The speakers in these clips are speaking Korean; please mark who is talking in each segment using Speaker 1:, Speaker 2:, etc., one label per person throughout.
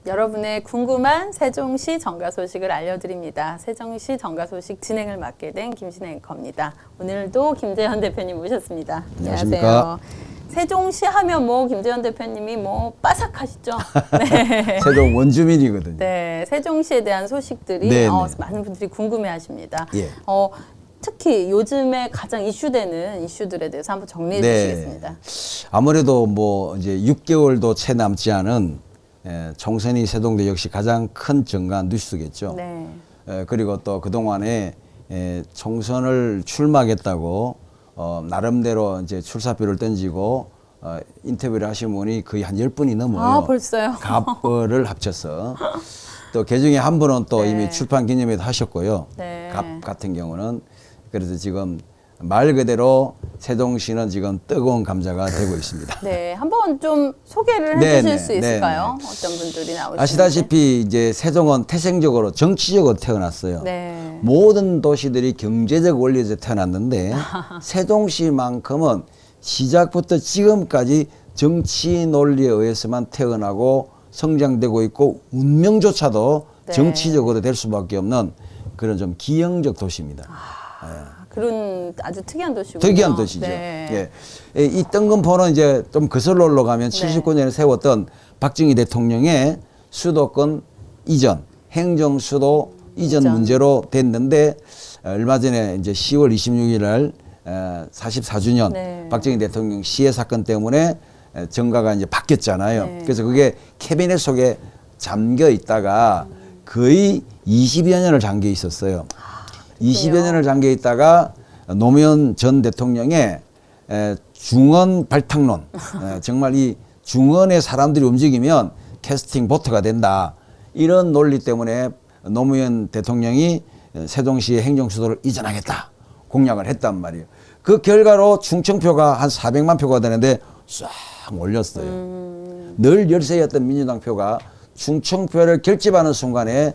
Speaker 1: 여러분의 궁금한 세종시 정가 소식을 알려드립니다. 세종시 정가 소식 진행을 맡게 된 김신혜 앵커입니다. 오늘도 김재현 대표님 모셨습니다.
Speaker 2: 안녕하십니까.
Speaker 1: 세종시 하면 뭐 김재현 대표님이 뭐 빠삭하시죠? 네.
Speaker 2: 세종 원주민이거든요.
Speaker 1: 네, 세종시에 대한 소식들이 많은 분들이 궁금해하십니다.
Speaker 2: 예.
Speaker 1: 특히 요즘에 가장 이슈되는 이슈들에 대해서 한번 정리해 주시겠습니다.
Speaker 2: 아무래도 뭐 이제 6개월도 채 남지 않은 총선이 세동대 역시 가장 큰 정가 뉴스겠죠.
Speaker 1: 네.
Speaker 2: 그리고 또 그동안에 총선을 출마하겠다고 나름대로 이제 출사표를 던지고 인터뷰를 하신 분이 거의 한 10분이 넘어요.
Speaker 1: 아, 벌써요?
Speaker 2: 갑을 합쳐서. 또 그중에 한 분은 또
Speaker 1: 네.
Speaker 2: 이미 출판 기념회도 하셨고요.
Speaker 1: 네.
Speaker 2: 갑 같은 경우는. 그래서 지금 말 그대로 세종시는 지금 뜨거운 감자가 되고 있습니다.
Speaker 1: 네, 한번 좀 소개를 해주실 수 있을까요? 어떤 분들이 나오시는지.
Speaker 2: 아시다시피 이제 세종은 태생적으로 정치적으로 태어났어요.
Speaker 1: 네.
Speaker 2: 모든 도시들이 경제적 원리에서 태어났는데 세종시만큼은 시작부터 지금까지 정치 논리에 의해서만 태어나고 성장되고 있고 운명조차도
Speaker 1: 네.
Speaker 2: 정치적으로 될 수밖에 없는 그런 좀 기형적 도시입니다.
Speaker 1: 그런 아주 특이한 도시군요.
Speaker 2: 특이한 도시죠.
Speaker 1: 네.
Speaker 2: 예. 이 뜬금포는 이제 좀 거슬러 올라가면 79년에 세웠던 박정희 대통령의 수도권 이전, 행정수도 이전 문제로 됐는데 얼마 전에 이제 10월 26일 날 44주년
Speaker 1: 네.
Speaker 2: 박정희 대통령 시해 사건 때문에 정가가 이제 바뀌었잖아요.
Speaker 1: 네.
Speaker 2: 그래서 그게 캐비넷 속에 잠겨 있다가 거의 20여 년을 잠겨 있었어요. 20여 년을 잠겨 있다가 노무현 전 대통령의 중언 발탁론, 정말 이 중언의 사람들이 움직이면 캐스팅 보트가 된다. 이런 논리 때문에 노무현 대통령이 세종시의 행정수도를 이전하겠다. 공약을 했단 말이에요. 그 결과로 충청표가 한 400만 표가 되는데 싹 올렸어요. 늘 열세였던 민주당 표가 충청표를 결집하는 순간에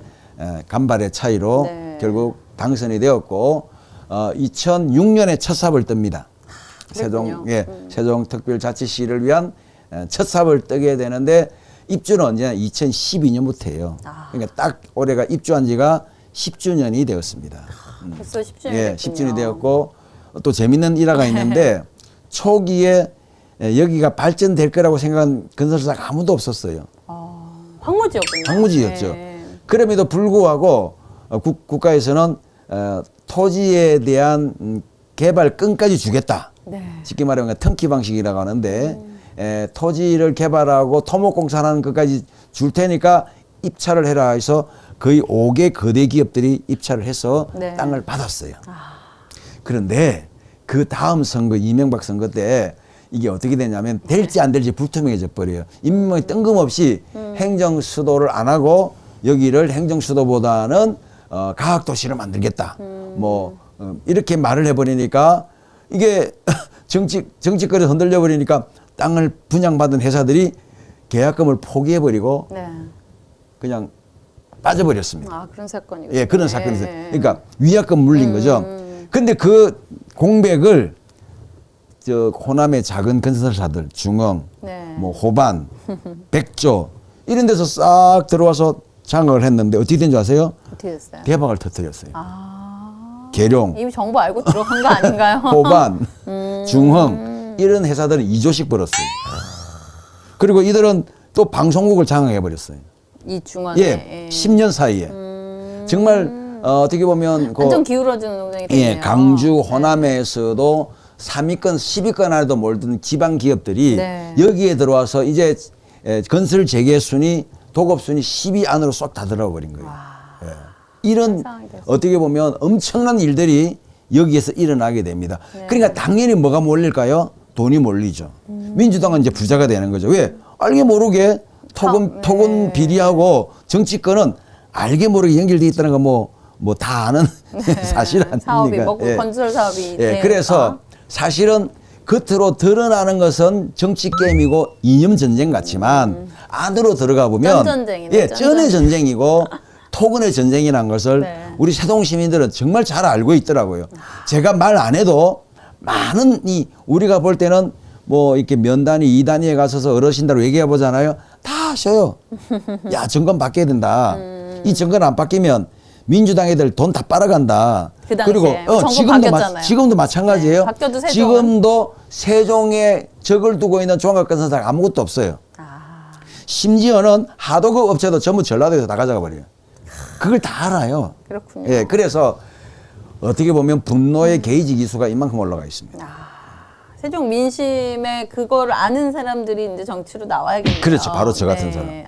Speaker 2: 간발의 차이로 결국 당선이 되었고 2006년에 첫 삽을 뜹니다. 세종특별자치시를 위한 첫 삽을 뜨게 되는데 입주는 언제나 2012년부터예요. 그러니까 딱 올해가 입주한 지가 10주년이 되었습니다.
Speaker 1: 벌써 10주년이
Speaker 2: 예,
Speaker 1: 됐군요.
Speaker 2: 10주년이 되었고 또 재밌는 일화가 있는데 초기에 여기가 발전될 거라고 생각한 건설사가 아무도 없었어요.
Speaker 1: 황무지였군요.
Speaker 2: 황무지였죠.
Speaker 1: 네.
Speaker 2: 그럼에도 불구하고 국가에서는 토지에 대한 개발권까지 주겠다.
Speaker 1: 네.
Speaker 2: 쉽게 말하면 턴키 방식이라고 하는데 토지를 개발하고 토목공사하는 것까지 줄 테니까 입찰을 해라 해서 거의 5개 거대 기업들이 입찰을 해서
Speaker 1: 네.
Speaker 2: 땅을 받았어요. 그런데 그 다음 선거 이명박 선거 때 이게 어떻게 되냐면 될지 안 될지 불투명해져 버려요. 인명이 뜬금없이 행정수도를 안 하고 여기를 행정수도보다는 과학도시를 만들겠다. 이렇게 말을 해버리니까 이게 정치권에 흔들려 버리니까 땅을 분양받은 회사들이 계약금을 포기해버리고
Speaker 1: 네.
Speaker 2: 그냥 빠져버렸습니다.
Speaker 1: 그런 사건이군요.
Speaker 2: 예, 그런 사건이 있어요. 그러니까 위약금 물린 거죠. 근데 그 공백을 호남의 작은 건설사들, 중흥, 호반, 백조 이런 데서 싹 들어와서 장악을 했는데 어떻게 된 줄 아세요?
Speaker 1: 어떻게 됐어요?
Speaker 2: 대박을 터뜨렸어요. 계룡,
Speaker 1: 이미 정보 알고 들어간 거 아닌가요?
Speaker 2: 호반, 중흥 이런 회사들은 2조씩 벌었어요. 그리고 이들은 또 방송국을 장악해 버렸어요.
Speaker 1: 이 중앙에.
Speaker 2: 예, 10년 사이에. 정말 어떻게 보면
Speaker 1: 완전 기울어지는 운영이 됐네요.
Speaker 2: 예, 강주, 호남에서도 3위권, 10위권 안에도 몰든 지방 기업들이 여기에 들어와서 이제 건설 재개 순위, 도급 순위 10위 안으로 쏙 다 들어가 버린 거예요. 예. 이런 어떻게 보면 엄청난 일들이 여기에서 일어나게 됩니다. 그러니까 당연히 뭐가 몰릴까요? 돈이 몰리죠. 민주당은 이제 부자가 되는 거죠. 왜? 알게 모르게 토건 비리하고 정치권은 알게 모르게 연결되어 있다는 거 뭐 다 아는 사실 아닙니까?
Speaker 1: 사업이 먹고 건설 사업이.
Speaker 2: 그래서 사실은 겉으로 드러나는 것은 정치 게임이고 이념 전쟁 같지만 안으로 들어가 보면 쩐의 전쟁이고 토건의 전쟁이라는 것을 우리 세동 시민들은 정말 잘 알고 있더라고요. 제가 말 안 해도 많은 우리가 볼 때는 뭐 이렇게 면 단위, 이 단위에 가서서 어르신들 얘기해 보잖아요. 다 하셔요. 야, 정권 바뀌어야 된다. 이 정권 안 바뀌면 민주당 애들 돈 다 빨아간다.
Speaker 1: 그 당시에
Speaker 2: 그리고 지금도 마찬가지예요.
Speaker 1: 네, 바뀌어도 세종은?
Speaker 2: 지금도 세종에 적을 두고 있는 종합건설사 아무것도 없어요. 심지어는 하도급 업체도 전부 전라도에서 다 가져가 버려요. 그걸 다 알아요.
Speaker 1: 그렇군요.
Speaker 2: 예, 그래서 어떻게 보면 분노의 게이지 기수가 이만큼 올라가 있습니다.
Speaker 1: 세종 민심에 그걸 아는 사람들이 이제 정치로 나와야겠네요.
Speaker 2: 그렇죠. 바로 저 같은 사람.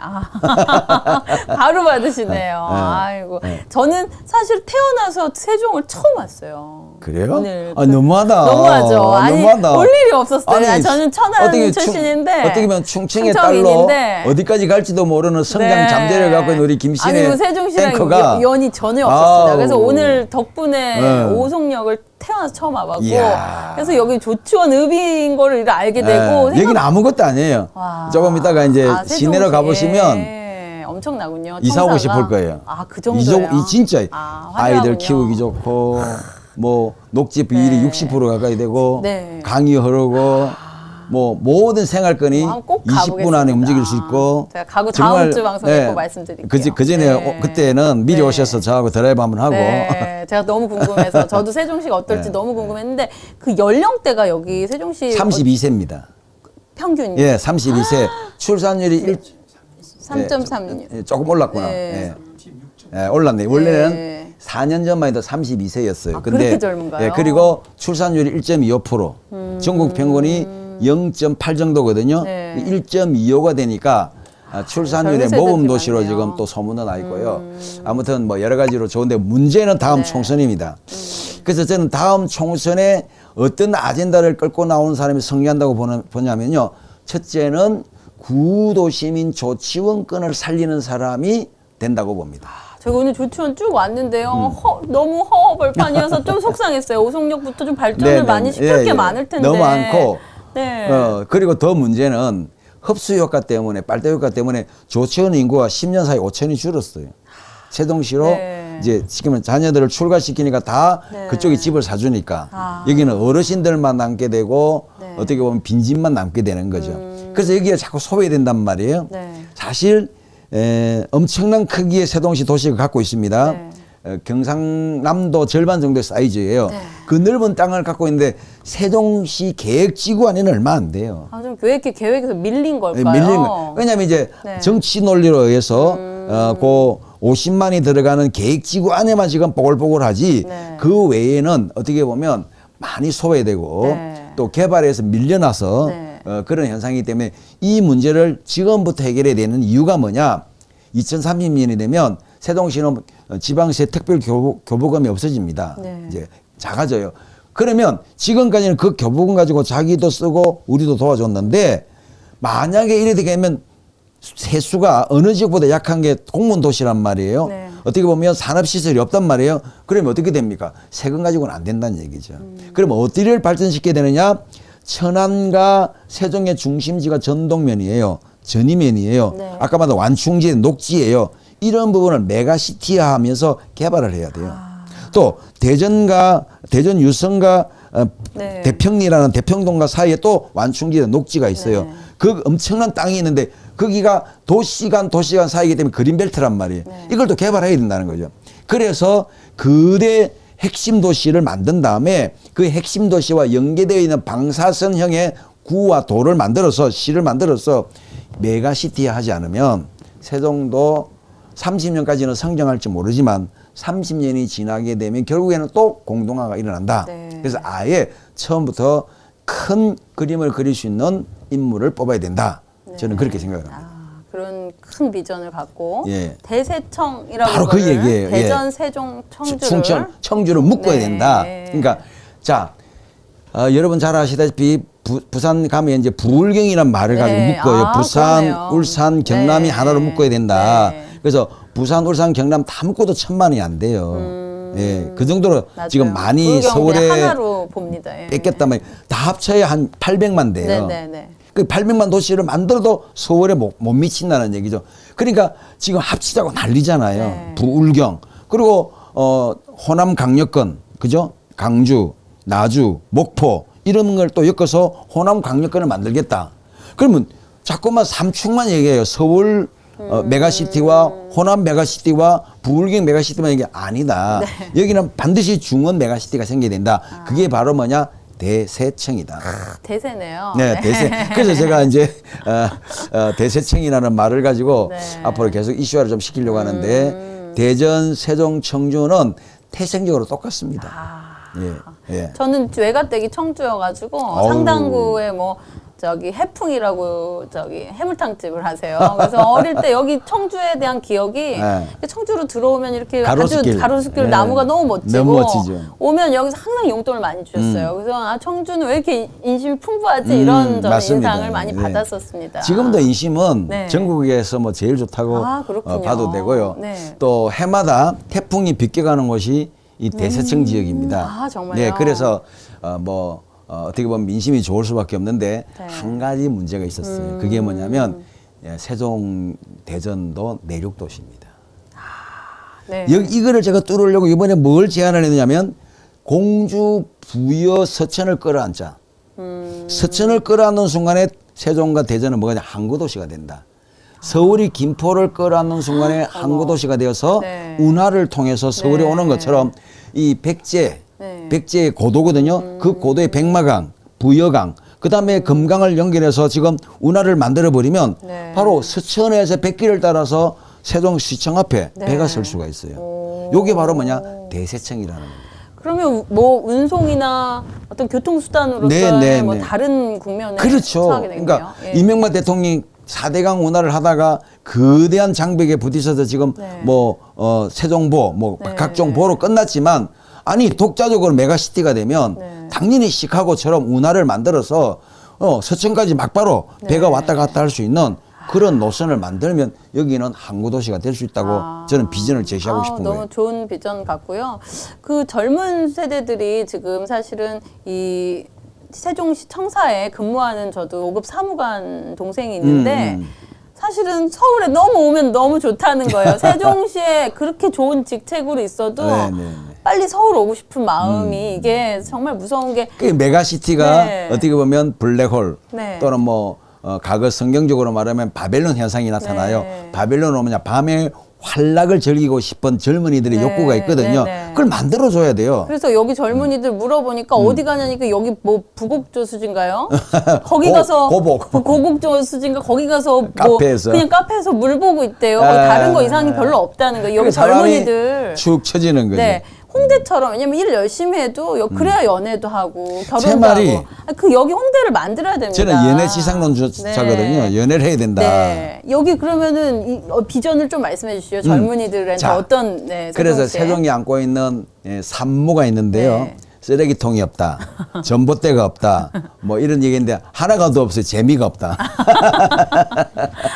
Speaker 1: 바로 받으시네요. 아이고. 저는 사실 태어나서 세종을 처음 왔어요.
Speaker 2: 그래요?
Speaker 1: 오늘
Speaker 2: 너무하다.
Speaker 1: 너무하죠. 아니,
Speaker 2: 너무하다.
Speaker 1: 올 일이 없었어요. 저는 천안 출신인데.
Speaker 2: 어떻게 보면 충청의 딸로 어디까지 갈지도 모르는 성장 잠재를 갖고 있는 우리 김신혜
Speaker 1: 세종시랑
Speaker 2: 앵커가
Speaker 1: 연이 전혀 없었습니다. 그래서 오늘 덕분에 오송역을 태어나서 처음 와봤고, 그래서 여기 조치원 읍인 거를 알게 되고.
Speaker 2: 여기는 아무것도 아니에요. 조금 이따가 이제 시내로 가보시면
Speaker 1: 엄청나군요.
Speaker 2: 이사 오고 싶을 거예요.
Speaker 1: 그 정도예요.
Speaker 2: 진짜 아이들 키우기 좋고 뭐 녹지 비율이 60% 가까이 되고 강이 흐르고 뭐 모든 생활권이 20분 안에 움직일 수 있고.
Speaker 1: 제가 가고 다음 주 방송에 꼭 말씀드릴게요.
Speaker 2: 그전에 그때는 미리 오셔서 저하고 드라이브 한번 하고.
Speaker 1: 제가 너무 궁금해서 저도 세종시가 어떨지 너무 궁금했는데 그 연령대가 여기 세종시
Speaker 2: 32세입니다.
Speaker 1: 평균.
Speaker 2: 예, 32세. 출산율이
Speaker 1: 3.36.
Speaker 2: 조금 올랐구나. 올랐네. 원래는 4년 전만 해도 32세였어요. 근데
Speaker 1: 그렇게 젊은가요?
Speaker 2: 그리고 출산율이 1.25%. 전국 평균이 0.8 정도거든요. 1.25가 되니까 출산율의 모범 도시로 지금 또 소문은 나 있고요. 아무튼 뭐 여러 가지로 좋은데 문제는 다음 총선입니다. 그래서 저는 다음 총선에 어떤 아젠다를 끌고 나오는 사람이 승리한다고 보냐면요. 첫째는 구도시민 조치원권을 살리는 사람이 된다고 봅니다.
Speaker 1: 제가 오늘 조치원 쭉 왔는데요. 너무 허허벌판이어서 좀 속상했어요. 오송역부터 좀 발전을 많이 시킬 게 많을 텐데.
Speaker 2: 너무 많고. 그리고 더 문제는 흡수 효과 때문에, 빨대 효과 때문에 조치원 인구가 10년 사이 5천이 줄었어요. 세종시로 이제 지금은 자녀들을 출가시키니까 다 그쪽에 집을 사주니까 여기는 어르신들만 남게 되고 어떻게 보면 빈집만 남게 되는 거죠. 그래서 여기가 자꾸 소외된단 말이에요. 사실 엄청난 크기의 세종시 도시가 갖고 있습니다. 경상남도 절반 정도의 사이즈예요. 그 넓은 땅을 갖고 있는데 세종시 계획지구 안에는 얼마 안 돼요.
Speaker 1: 좀 계획에서 밀린 걸까요?
Speaker 2: 밀린 거. 왜냐하면 이제 정치 논리로 의해서 그 50만이 들어가는 계획지구 안에만 지금 뽀글뽀글하지 그 외에는 어떻게 보면 많이 소외되고 또 개발에서 밀려나서 그런 현상이기 때문에 이 문제를 지금부터 해결해야 되는 이유가 뭐냐. 2030년이 되면 세종시는 지방세 특별 교부금이 없어집니다. 이제 작아져요. 그러면 지금까지는 그 교부금 가지고 자기도 쓰고 우리도 도와줬는데 만약에 이래 되면 세수가 어느 지역보다 약한 게 공무원 도시란 말이에요. 어떻게 보면 산업시설이 없단 말이에요. 그러면 어떻게 됩니까? 세금 가지고는 안 된다는 얘기죠. 그러면 어디를 발전시켜야 되느냐? 천안과 세종의 중심지가 전동면이에요. 전이면이에요. 아까 말한 완충지의 녹지예요. 이런 부분을 메가시티화하면서 개발을 해야 돼요. 또 대전 유성과 대평리라는 대평동과 사이에 또 완충지의 녹지가 있어요. 그 엄청난 땅이 있는데 거기가 도시간 사이이기 때문에 그린벨트란 말이에요. 이걸 또 개발해야 된다는 거죠. 그래서 그대 핵심 도시를 만든 다음에 그 핵심 도시와 연계되어 있는 방사선형의 구와 도를 만들어서 시를 만들어서 메가시티 하지 않으면 세종도 30년까지는 성장할지 모르지만 30년이 지나게 되면 결국에는 또 공동화가 일어난다. 그래서 아예 처음부터 큰 그림을 그릴 수 있는 인물을 뽑아야 된다. 저는 그렇게 생각합니다.
Speaker 1: 그런 큰 비전을 갖고 대세청이라고
Speaker 2: 바로 그 얘기예요.
Speaker 1: 대전, 세종,
Speaker 2: 청주를 묶어야 된다. 그러니까 자 여러분 잘 아시다시피 부산 가면 이제 부울경이라는 말을 가지고 묶어요. 부산, 그러네요. 울산, 경남이 하나로 묶어야 된다. 그래서 부산, 울산, 경남 다 묶어도 1,000만이 안 돼요. 그 정도로 맞아요. 지금 많이 서울에
Speaker 1: 하나로 봅니다.
Speaker 2: 뺏겼다면 다 합쳐야 한 800만 돼요. 그 800만 도시를 만들어도 서울에 못 미친다는 얘기죠. 그러니까 지금 합치자고 난리잖아요. 부울경. 그리고 호남 강력권, 그죠? 강주, 나주, 목포 이런 걸 또 엮어서 호남 강력권을 만들겠다. 그러면 자꾸만 삼축만 얘기해요. 서울 메가시티와 호남 메가시티와 부울경 메가시티만 이게 아니다.
Speaker 1: 네.
Speaker 2: 여기는 반드시 중원 메가시티가 생겨야 된다. 그게 바로 뭐냐? 대세청이다.
Speaker 1: 대세네요.
Speaker 2: 네, 대세. 그래서 제가 이제 대세청이라는 말을 가지고
Speaker 1: 네.
Speaker 2: 앞으로 계속 이슈화를 좀 시키려고 하는데 대전, 세종, 청주는 태생적으로 똑같습니다. 예.
Speaker 1: 저는 외가댁이 청주여가지고
Speaker 2: 어우.
Speaker 1: 상당구에 뭐 저기 해풍이라고 저기 해물탕집을 하세요. 그래서 어릴 때 여기 청주에 대한 기억이
Speaker 2: 네.
Speaker 1: 청주로 들어오면 이렇게
Speaker 2: 가로수길.
Speaker 1: 아주 가로수길
Speaker 2: 네.
Speaker 1: 나무가 너무 멋지고
Speaker 2: 너무 멋지죠.
Speaker 1: 오면 여기서 항상 용돈을 많이 주셨어요. 그래서 아 청주는 왜 이렇게 인심이 풍부하지 이런 저는
Speaker 2: 맞습니다.
Speaker 1: 인상을 많이
Speaker 2: 네.
Speaker 1: 받았었습니다.
Speaker 2: 지금도 인심은
Speaker 1: 네.
Speaker 2: 전국에서 뭐 제일 좋다고
Speaker 1: 아, 그렇군요.
Speaker 2: 봐도 되고요.
Speaker 1: 네.
Speaker 2: 또 해마다 태풍이 비껴가는 곳이 이 대세청 지역입니다.
Speaker 1: 아, 정말요?
Speaker 2: 네, 그래서 어떻게 보면 민심이 좋을 수밖에 없는데
Speaker 1: 네.
Speaker 2: 한 가지 문제가 있었어요. 그게 뭐냐면 세종 대전도 내륙 도시입니다.
Speaker 1: 네.
Speaker 2: 이거를 제가 뚫으려고 이번에 뭘 제안을 했느냐면 공주 부여 서천을 끌어안자. 서천을 끌어안는 순간에 세종과 대전은 뭐가 되냐? 항구도시가 된다. 서울이 김포를 끌어안는 순간에 항구도시가 되어서
Speaker 1: 네.
Speaker 2: 운하를 통해서 서울에
Speaker 1: 네.
Speaker 2: 오는 것처럼 이 백제의
Speaker 1: 네.
Speaker 2: 고도거든요. 그 고도의 백마강, 부여강, 그 다음에 금강을 연결해서 지금 운하를 만들어 버리면
Speaker 1: 네.
Speaker 2: 바로 서천에서 백길을 따라서 세종시청 앞에
Speaker 1: 네.
Speaker 2: 배가 설 수가 있어요. 요게 바로 뭐냐? 대세청이라는 겁니다.
Speaker 1: 그러면 뭐 운송이나 어떤 교통수단으로서
Speaker 2: 네,
Speaker 1: 뭐
Speaker 2: 네.
Speaker 1: 다른 국면에
Speaker 2: 그렇죠.
Speaker 1: 처하게 되겠네요.
Speaker 2: 그러니까
Speaker 1: 예.
Speaker 2: 이명박 대통령이 4대강 운하를 하다가 거대한 장벽에 부딪혀서 지금
Speaker 1: 네.
Speaker 2: 세종보 뭐
Speaker 1: 네.
Speaker 2: 각종 보로 끝났지만 아니 독자적으로 메가시티가 되면
Speaker 1: 네.
Speaker 2: 당연히 시카고처럼 운하를 만들어서 서천까지 막바로 배가
Speaker 1: 네.
Speaker 2: 왔다 갔다 할 수 있는 그런 노선을 만들면 여기는 항구도시가 될 수 있다고 저는 비전을 제시하고 싶은
Speaker 1: 너무
Speaker 2: 거예요.
Speaker 1: 좋은 비전 같고요. 그 젊은 세대들이 지금 사실은 이 세종시 청사에 근무하는 저도 5급 사무관 동생이 있는데 사실은 서울에 너무 오면 너무 좋다는 거예요. 세종시에 그렇게 좋은 직책으로 있어도
Speaker 2: 네, 네, 네.
Speaker 1: 빨리 서울 오고 싶은 마음이 이게 정말 무서운 게
Speaker 2: 그 메가시티가
Speaker 1: 네.
Speaker 2: 어떻게 보면 블랙홀
Speaker 1: 네.
Speaker 2: 또는 과거 성경적으로 말하면 바벨론 현상이 나타나요.
Speaker 1: 네.
Speaker 2: 바벨론 오면 밤에 활락을 즐기고 싶은 젊은이들의
Speaker 1: 네.
Speaker 2: 욕구가 있거든요.
Speaker 1: 네, 네.
Speaker 2: 그걸 만들어줘야 돼요.
Speaker 1: 그래서 여기 젊은이들 물어보니까 어디 가냐니까 여기 뭐 부곡조수진가요? 거기 가서
Speaker 2: 고복.
Speaker 1: 고곡조수진가 거기 가서 뭐
Speaker 2: 카페에서.
Speaker 1: 그냥 카페에서 물 보고 있대요. 다른 거 이상이 별로 없다는 거예요. 여기
Speaker 2: 사람이
Speaker 1: 젊은이들.
Speaker 2: 축 처지는 거죠.
Speaker 1: 네. 홍대처럼 왜냐면 일 열심히 해도 그래야 연애도 하고
Speaker 2: 제
Speaker 1: 결혼도
Speaker 2: 말이
Speaker 1: 하고 그 여기 홍대를 만들어야 됩니다.
Speaker 2: 저는 연애 지상론자거든요.
Speaker 1: 네.
Speaker 2: 연애를 해야 된다.
Speaker 1: 네. 여기 그러면은 비전을 좀 말씀해 주시죠. 젊은이들한테
Speaker 2: 자,
Speaker 1: 어떤
Speaker 2: 그래서
Speaker 1: 세종시에.
Speaker 2: 세종이 안고 있는 산모가 있는데요.
Speaker 1: 네.
Speaker 2: 쓰레기통이 없다. 전봇대가 없다. 뭐 이런 얘기인데 하나가 더 없어요. 재미가 없다.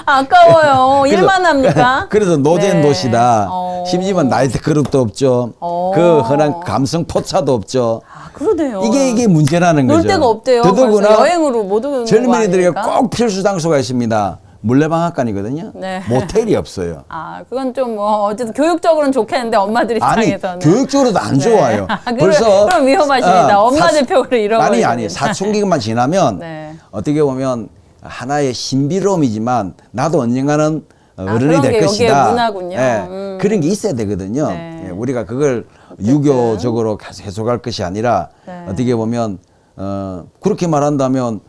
Speaker 1: 아까워요.
Speaker 2: 그래서-
Speaker 1: 일만 합니까?
Speaker 2: 그래서 노잼
Speaker 1: 네.
Speaker 2: 도시다. 심지어 나이트클럽도 없죠. 그 흔한 감성 포차도 없죠.
Speaker 1: 아, 그러네요.
Speaker 2: 이게 문제라는
Speaker 1: 놀
Speaker 2: 거죠.
Speaker 1: 데가 없대요.
Speaker 2: 더더구나
Speaker 1: 그래서 여행으로 못 오는 거
Speaker 2: 젊은이들에게
Speaker 1: 아닙니까?
Speaker 2: 꼭 필수 장소가 있습니다. 물레방앗간이거든요.
Speaker 1: 네.
Speaker 2: 모텔이 없어요.
Speaker 1: 아, 그건 좀 뭐 어쨌든 교육적으로는 좋겠는데 엄마들
Speaker 2: 아니
Speaker 1: 입장에서는
Speaker 2: 교육적으로도 안 좋아요.
Speaker 1: 그럼 위험하십니다. 엄마들 표를 잃어버리는.
Speaker 2: 아니 사춘기만 지나면
Speaker 1: 네.
Speaker 2: 어떻게 보면 하나의 신비로움이지만 나도 언젠가는 어른이
Speaker 1: 그런
Speaker 2: 될
Speaker 1: 게 여기에
Speaker 2: 것이다.
Speaker 1: 문화군요.
Speaker 2: 그런 게 있어야 되거든요.
Speaker 1: 네.
Speaker 2: 예, 우리가 그걸 유교적으로 해석할 것이 아니라
Speaker 1: 네.
Speaker 2: 어떻게 보면 그렇게 말한다면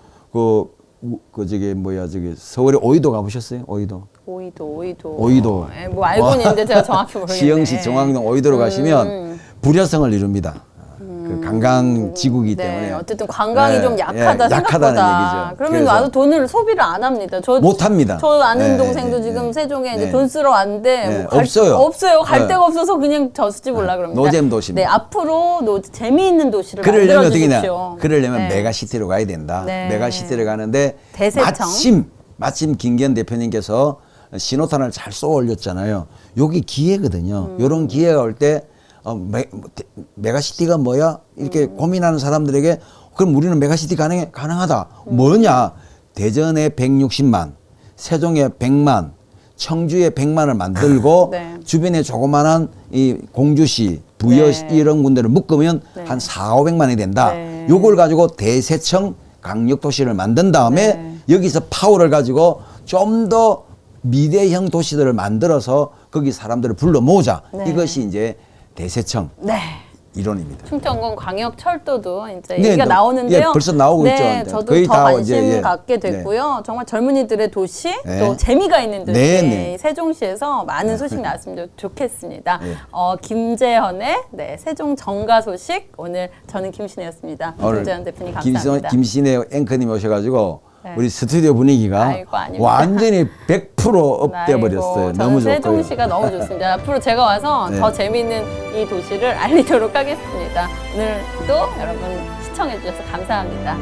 Speaker 2: 저기 서울에 오이도 가보셨어요? 오이도.
Speaker 1: 오이도. 예, 뭐 알고는 있는데 제가 정확히 모르겠네.
Speaker 2: 시흥시 정왕동 오이도로 가시면 불여성을 이룹니다. 그 관광지구이기
Speaker 1: 네,
Speaker 2: 때문에
Speaker 1: 어쨌든 관광이
Speaker 2: 네,
Speaker 1: 좀 약하다
Speaker 2: 예,
Speaker 1: 생각보다.
Speaker 2: 약하다는 얘기죠.
Speaker 1: 그러면
Speaker 2: 그래서
Speaker 1: 와도 돈을 소비를 안 합니다.
Speaker 2: 못합니다.
Speaker 1: 저 아는
Speaker 2: 네,
Speaker 1: 동생도
Speaker 2: 네,
Speaker 1: 지금
Speaker 2: 네.
Speaker 1: 세종에 이제
Speaker 2: 네.
Speaker 1: 돈 쓰러 왔는데
Speaker 2: 네,
Speaker 1: 뭐
Speaker 2: 없어요.
Speaker 1: 없어요. 갈
Speaker 2: 네.
Speaker 1: 데가 없어서 그냥 저수지 몰라 그럽니다.
Speaker 2: 노잼 도시입니다.
Speaker 1: 네, 앞으로 재미있는 도시를
Speaker 2: 그러려면
Speaker 1: 만들어
Speaker 2: 어떻게
Speaker 1: 주십시오.
Speaker 2: 되냐? 그러려면
Speaker 1: 네.
Speaker 2: 메가시티로 가야 된다.
Speaker 1: 네.
Speaker 2: 메가시티를 가는데
Speaker 1: 대세청.
Speaker 2: 마침 김기현 대표님께서 신호탄을 잘 쏘아 올렸잖아요. 여기 기회거든요. 이런 기회가 올 때 메가시티가 뭐야? 이렇게 고민하는 사람들에게 그럼 우리는 메가시티 가능하다. 뭐냐? 대전에 160만, 세종에 100만, 청주에 100만을 만들고
Speaker 1: 네.
Speaker 2: 주변에 조그만한 이 공주시, 부여시
Speaker 1: 네.
Speaker 2: 이런 군데를 묶으면
Speaker 1: 네.
Speaker 2: 한 4, 500만이 된다.
Speaker 1: 네.
Speaker 2: 요걸 가지고 대세청 강력도시를 만든 다음에
Speaker 1: 네.
Speaker 2: 여기서 파워를 가지고 좀 더 미래형 도시들을 만들어서 거기 사람들을 불러 모으자.
Speaker 1: 네.
Speaker 2: 이것이 이제 대세청
Speaker 1: 네.
Speaker 2: 이론입니다.
Speaker 1: 충청권 광역철도도 이제
Speaker 2: 네,
Speaker 1: 얘기가 나오는데요.
Speaker 2: 예, 벌써 나오고
Speaker 1: 네,
Speaker 2: 있죠.
Speaker 1: 저도
Speaker 2: 거의
Speaker 1: 더
Speaker 2: 다
Speaker 1: 관심
Speaker 2: 이제, 예.
Speaker 1: 갖게 됐고요. 정말 젊은이들의 도시,
Speaker 2: 네.
Speaker 1: 또 재미가 있는 도시,
Speaker 2: 네, 네.
Speaker 1: 세종시에서 많은 소식 나왔으면 좋겠습니다.
Speaker 2: 네.
Speaker 1: 김재현의 세종 정가 소식, 오늘 저는 김신혜였습니다. 김재현 대표님 감사합니다.
Speaker 2: 김신혜 앵커님 오셔가지고
Speaker 1: 네.
Speaker 2: 우리 스튜디오 분위기가
Speaker 1: 아이고, 아닙니다.
Speaker 2: 완전히 100% 업돼 버렸어요.
Speaker 1: 아이고,
Speaker 2: 너무
Speaker 1: 저는
Speaker 2: 좋고요.
Speaker 1: 세종시가 너무 좋습니다. 앞으로 제가 와서
Speaker 2: 네.
Speaker 1: 더 재미있는 이 도시를 알리도록 하겠습니다. 오늘도 여러분 시청해 주셔서 감사합니다.